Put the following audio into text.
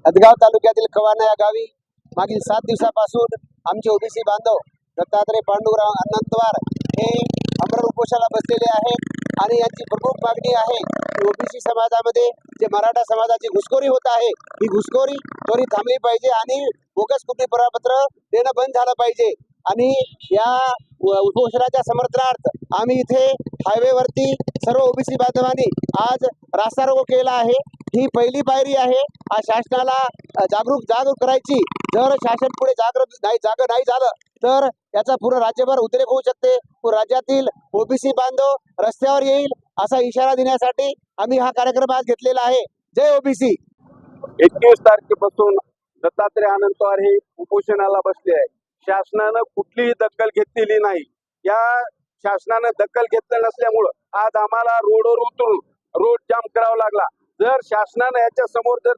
हदगाव तालुक्यातील कवाना या गावी मागील 7 दिवसापासून आमचे ओबीसी बांधव दत्तात्रय पांडुरंग अनंतवार हे अमरण उपोषणाला बसलेले आहेत आणि यांची प्रमुख मागणी आहे की ओबीसी समाजामध्ये जे मराठा समाजाची घुसखोरी होत आहे ही घुसखोरी त्वरित थांबली पाहिजे आणि बोगस कुटुंब प्रमाणपत्र देणं बंद झालं पाहिजे। आणि या उपोषणाच्या समर्थनार्थ आम्ही इथे हायवेवरती सर्व ओबीसी बांधवांनी आज रास्ता रोको केला आहे। ही पहिली पायरी आहे। हा शासनाला जागरूक करायची। जर शासन पुढे जागरूक नाही झालं तर याचा पूर्ण राज्यभर उद्रेक होऊ शकते। राज्यातील ओबीसी बांधव रस्त्यावर येईल असा इशारा देण्यासाठी आम्ही हा कार्यक्रम आज घेतलेला आहे। जय ओबीसी। 21 तारखेपासून दत्तात्रय अनंतवार हे उपोषणाला बसले आहे। शासनानं कुठलीही दखल घेतलेली नाही। या शासनानं दखल घेतली नसल्यामुळं आज आम्हाला रोडवर उतरून रोड जाम करावा लागला। जर शासनानं याच्या समोर जर